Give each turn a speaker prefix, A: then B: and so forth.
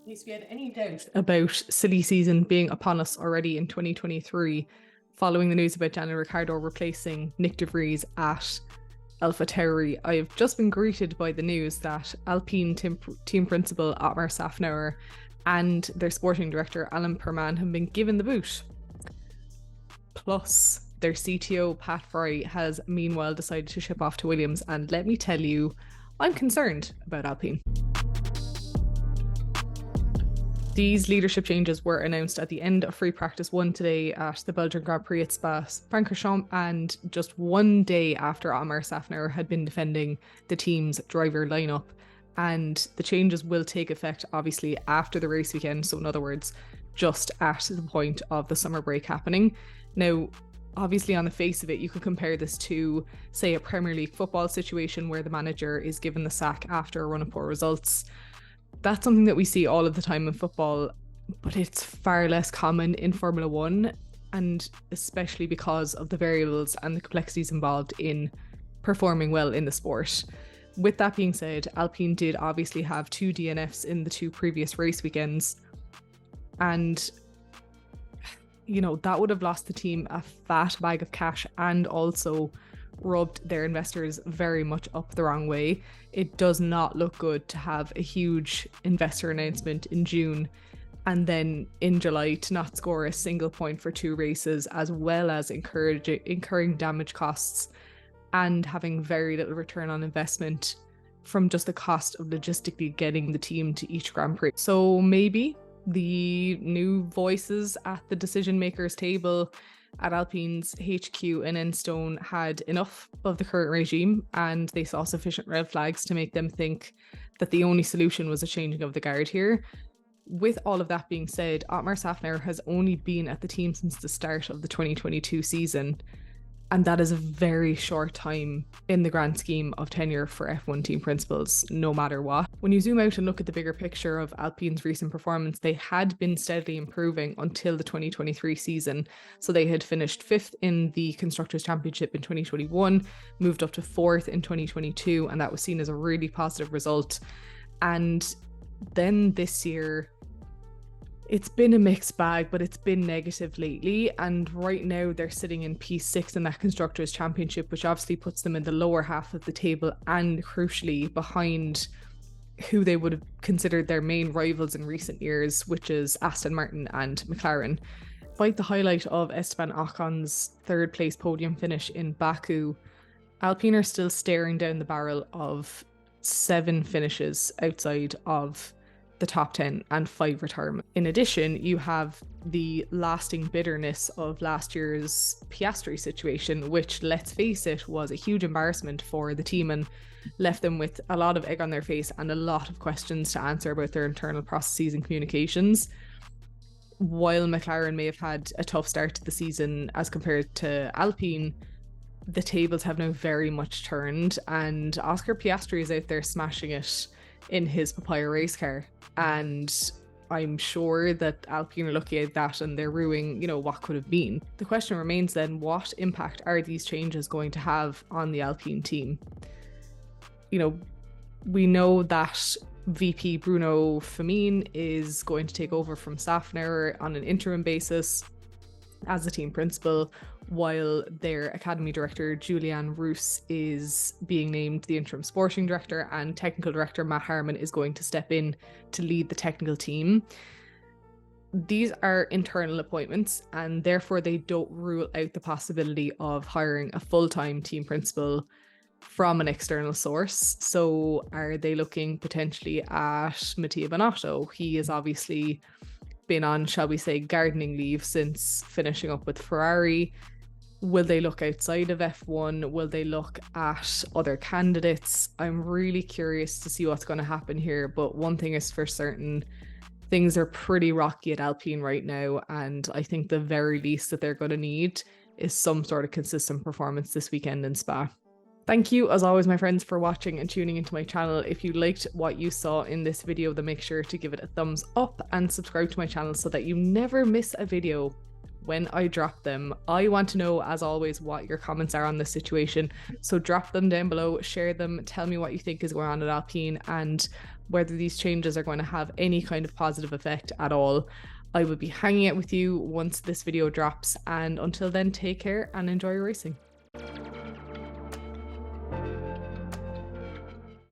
A: If we had any doubt about silly season being upon us already in 2023, following the news about Daniel Ricciardo replacing Nick de Vries at AlphaTauri, I've just been greeted by the news that Alpine team principal Otmar Safnauer and their sporting director Alan Perman have been given the boot. Plus, their CTO Pat Fry has meanwhile decided to ship off to Williams, and let me tell you, I'm concerned about Alpine. These leadership changes were announced at the end of free practice 1 today at the Belgian Grand Prix at Spa-Francorchamps, and just one day after Otmar Safnauer had been defending the team's driver lineup. And the changes will take effect obviously after the race weekend, so in other words, just at the point of the summer break happening. Now, obviously on the face of it, you could compare this to, say, a Premier League football situation where the manager is given the sack after a run of poor results. That's something that we see all of the time in football, but it's far less common in Formula One, and especially because of the variables and the complexities involved in performing well in the sport. With that being said, Alpine did obviously have 2 DNFs in the 2 previous race weekends, and that would have lost the team a fat bag of cash and also rubbed their investors very much up the wrong way. It does not look good to have a huge investor announcement in June and then in July to not score a single point for 2 races, as well as incurring damage costs and having very little return on investment from just the cost of logistically getting the team to each Grand Prix. So maybe the new voices at the decision makers table at Alpine's HQ in Enstone had enough of the current regime, and they saw sufficient red flags to make them think that the only solution was a changing of the guard here. With all of that being said, Otmar Safnauer has only been at the team since the start of the 2022 season, and that is a very short time in the grand scheme of tenure for F1 team principals, no matter what. When you zoom out and look at the bigger picture of Alpine's recent performance, they had been steadily improving until the 2023 season. So they had finished 5th in the Constructors' Championship in 2021, moved up to 4th in 2022, and that was seen as a really positive result. And then this year, it's been a mixed bag, but it's been negative lately. And right now they're sitting in P6 in that Constructors' Championship, which obviously puts them in the lower half of the table and crucially behind who they would have considered their main rivals in recent years, which is Aston Martin and McLaren. Despite the highlight of Esteban Ocon's 3rd place podium finish in Baku, Alpine are still staring down the barrel of 7 finishes outside of the top 10 and 5 retirement. In addition, you have the lasting bitterness of last year's Piastri situation, which, let's face it, was a huge embarrassment for the team and left them with a lot of egg on their face and a lot of questions to answer about their internal processes and communications. While McLaren may have had a tough start to the season as compared to Alpine, the tables have now very much turned, and Oscar Piastri is out there smashing it in his Papaya race car. And I'm sure that Alpine are looking at that and they're ruining, what could have been. The question remains then, what impact are these changes going to have on the Alpine team? We know that VP Bruno Famine is going to take over from Safnauer on an interim basis as the team principal, while their academy director Julian Roos is being named the interim sporting director, and technical director Matt Harmon is going to step in to lead the technical team. These are internal appointments, and therefore they don't rule out the possibility of hiring a full-time team principal from an external source. So are they looking potentially at Mattia Binotto? He is obviously been on, shall we say, gardening leave since finishing up with Ferrari. Will they look outside of F1? Will they look at other candidates? I'm really curious to see what's going to happen here, but one thing is for certain, things are pretty rocky at Alpine right now, and I think the very least that they're going to need is some sort of consistent performance this weekend in Spa. Thank you, as always, my friends, for watching and tuning into my channel. If you liked what you saw in this video, then make sure to give it a thumbs up and subscribe to my channel so that you never miss a video when I drop them. I want to know, as always, what your comments are on this situation. So drop them down below, share them, tell me what you think is going on at Alpine, and whether these changes are going to have any kind of positive effect at all. I will be hanging out with you once this video drops, and until then, take care and enjoy your racing.